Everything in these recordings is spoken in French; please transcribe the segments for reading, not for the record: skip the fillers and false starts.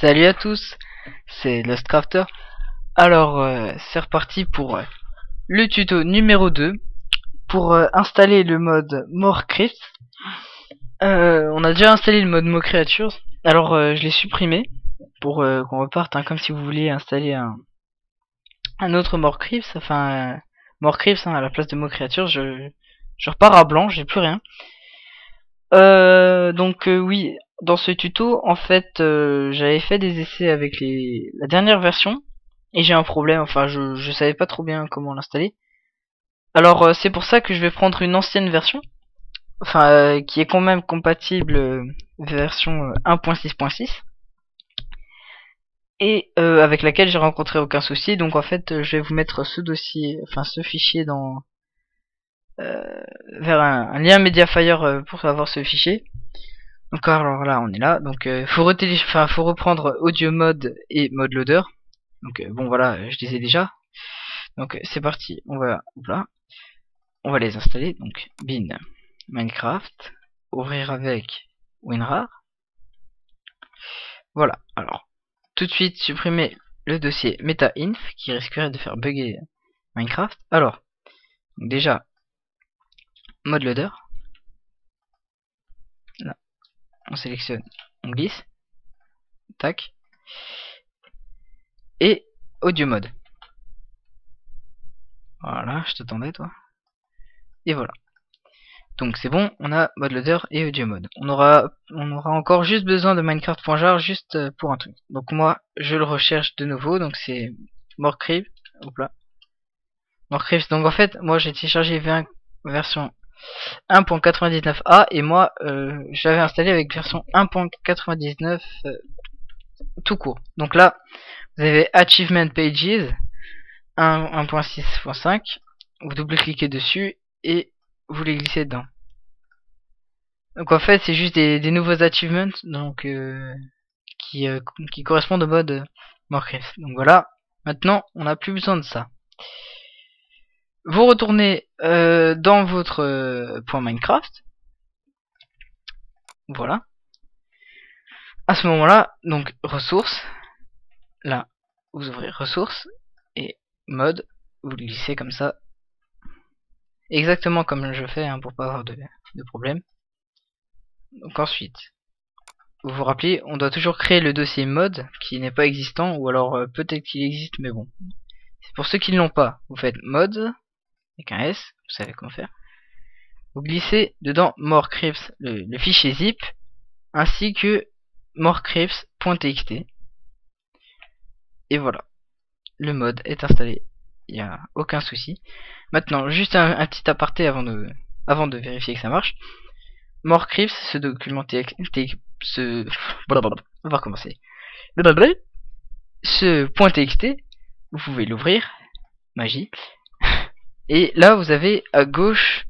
Salut à tous, c'est Lostcrafter. Alors, c'est reparti pour le tuto numéro 2 pour installer le mode More Creeps. On a déjà installé le mode More Creatures. Alors, je l'ai supprimé pour qu'on reparte, hein, comme si vous vouliez installer un autre More Creeps, enfin More Creeps, hein, à la place de More Creatures. Je repars à blanc, j'ai plus rien. Oui, dans ce tuto, en fait, j'avais fait des essais avec la dernière version et j'ai un problème. Enfin, je savais pas trop bien comment l'installer. Alors, c'est pour ça que je vais prendre une ancienne version, enfin, qui est quand même compatible version 1.6.6 et avec laquelle j'ai rencontré aucun souci. Donc, en fait, je vais vous mettre ce dossier, enfin, ce fichier dans vers un lien Mediafire pour avoir ce fichier. Donc alors là on est là, donc faut reprendre audio mode et mode loader. Donc bon voilà, je les ai déjà. Donc c'est parti, on va les installer. Donc bin Minecraft, ouvrir avec WinRAR. Voilà, alors tout de suite supprimer le dossier meta-inf qui risquerait de faire bugger Minecraft. Alors déjà mode loader. Là, on sélectionne, on glisse, tac, et audio mode. Voilà, je t'attendais toi. Et voilà. Donc c'est bon, on a mode loader et audio mode. On aura encore juste besoin de Minecraft.jar juste pour un truc. Donc moi, je le recherche de nouveau. Donc c'est More Creeps. Hop là. More Creeps. Donc en fait, moi j'ai téléchargé version 1.99a et moi j'avais installé avec version 1.99 tout court. Donc là, vous avez Achievement Pages 1.6.5. Vous double-cliquez dessus et vous les glissez dedans. Donc en fait c'est juste des nouveaux achievements donc qui correspondent au mode More Creeps. Donc voilà, maintenant on n'a plus besoin de ça. Vous retournez dans votre point Minecraft. Voilà. À ce moment-là, donc ressources. Là, vous ouvrez ressources et mode, vous le glissez comme ça. Exactement comme je fais hein, pour pas avoir de problème. Donc ensuite, vous vous rappelez, on doit toujours créer le dossier mode qui n'est pas existant, ou alors peut-être qu'il existe, mais bon. C'est pour ceux qui ne l'ont pas. Vous faites mode avec un S, vous savez comment faire. Vous glissez dedans More Creeps, le fichier zip, ainsi que morecreeps.txt. Et voilà, le mode est installé. Il n'y a aucun souci. Maintenant, juste un petit aparté avant de vérifier que ça marche. More Creeps, ce document on va recommencer. Ce .txt, vous pouvez l'ouvrir, magie. Et là, vous avez à gauche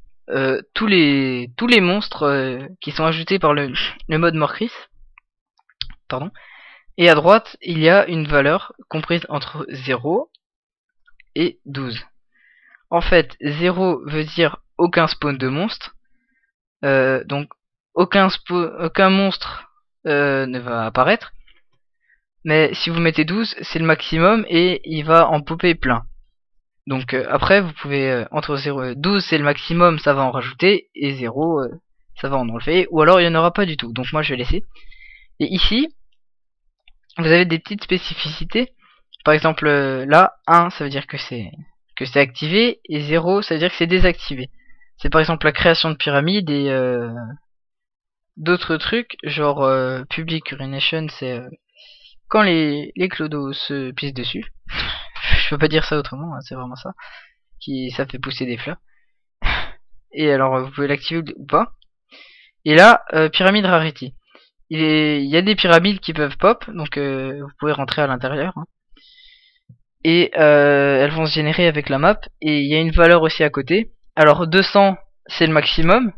tous les monstres qui sont ajoutés par le mode More Creeps. Pardon. Et à droite, il y a une valeur comprise entre 0 et 12. En fait, 0 veut dire aucun spawn de monstre. Donc aucun monstre ne va apparaître. Mais si vous mettez 12, c'est le maximum et il va en popper plein. Donc après, vous pouvez entre 0 et 12, c'est le maximum, ça va en rajouter, et 0, ça va en enlever, ou alors il n'y en aura pas du tout. Donc moi je vais laisser. Et ici, vous avez des petites spécificités. Par exemple, là, 1, ça veut dire que c'est activé, et 0, ça veut dire que c'est désactivé. C'est par exemple la création de pyramides et d'autres trucs, genre public urination, c'est quand les clodos se pissent dessus. Je peux pas dire ça autrement, hein, c'est vraiment ça. Ça fait pousser des fleurs. Et alors, vous pouvez l'activer ou pas. Et là, pyramide rarity. Il y a des pyramides qui peuvent pop, donc vous pouvez rentrer à l'intérieur. Hein. Et elles vont se générer avec la map. Et il y a une valeur aussi à côté. Alors 200 c'est le maximum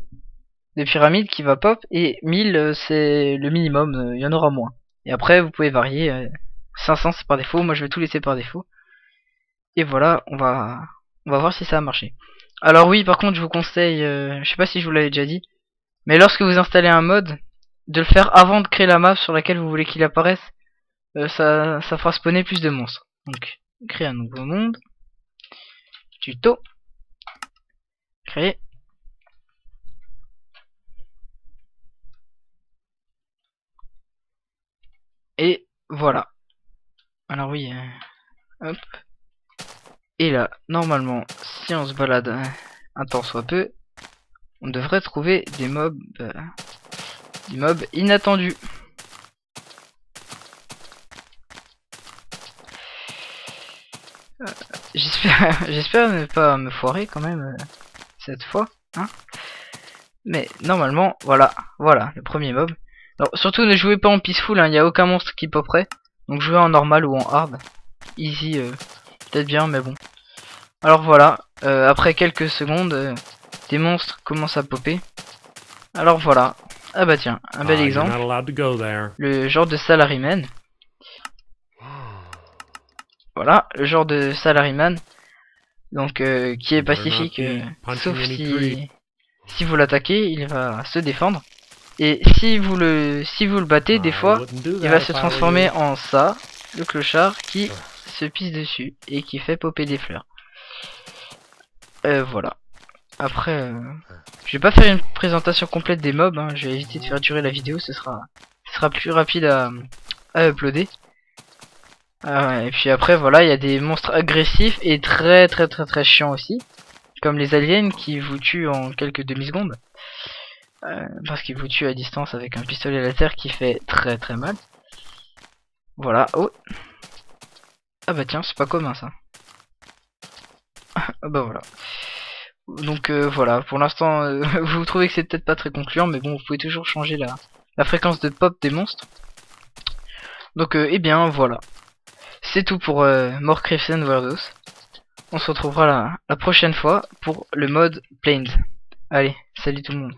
des pyramides qui va pop. Et 1000 c'est le minimum, il y en aura moins. Et après vous pouvez varier. 500 c'est par défaut, moi je vais tout laisser par défaut. Et voilà, on va voir si ça a marché. Alors oui, par contre je vous conseille, je sais pas si je vous l'avais déjà dit, mais lorsque vous installez un mode, de le faire avant de créer la map sur laquelle vous voulez qu'il apparaisse. ça fera spawner plus de monstres. Donc, créer un nouveau monde. Tuto. Créer. Et voilà. Alors oui, hop. Et là, normalement, si on se balade un temps soit peu, on devrait trouver des mobs inattendus. J'espère ne pas me foirer quand même cette fois, hein. Mais normalement, voilà, le premier mob. Alors surtout ne jouez pas en peaceful, hein, y a aucun monstre qui poperait. Donc jouez en normal ou en hard. Easy, peut-être bien, mais bon. Alors voilà, après quelques secondes, des monstres commencent à popper. Alors voilà, ah bah tiens, un bel exemple. Le genre de salaryman. Voilà, le genre de salaryman. Donc qui est pacifique, sauf si vous l'attaquez, il va se défendre. Et si vous le battez, des fois, il va se transformer en ça, le clochard qui se pisse dessus et qui fait popper des fleurs. Voilà. Après, je vais pas faire une présentation complète des mobs, hein. Je vais éviter de faire durer la vidéo, ce sera plus rapide à uploader. Et puis après, voilà, il y a des monstres agressifs et très chiants aussi, comme les aliens qui vous tuent en quelques demi-secondes. Parce qu'ils vous tuent à distance avec un pistolet laser qui fait très mal. Voilà, oh. Ah bah tiens, c'est pas commun ça. Ah bah voilà. Donc voilà, pour l'instant, vous trouvez que c'est peut-être pas très concluant, mais bon, vous pouvez toujours changer la fréquence de pop des monstres. Donc eh bien voilà. C'est tout pour More Crimson Overdose. On se retrouvera la prochaine fois pour le mode Plains. Allez, salut tout le monde.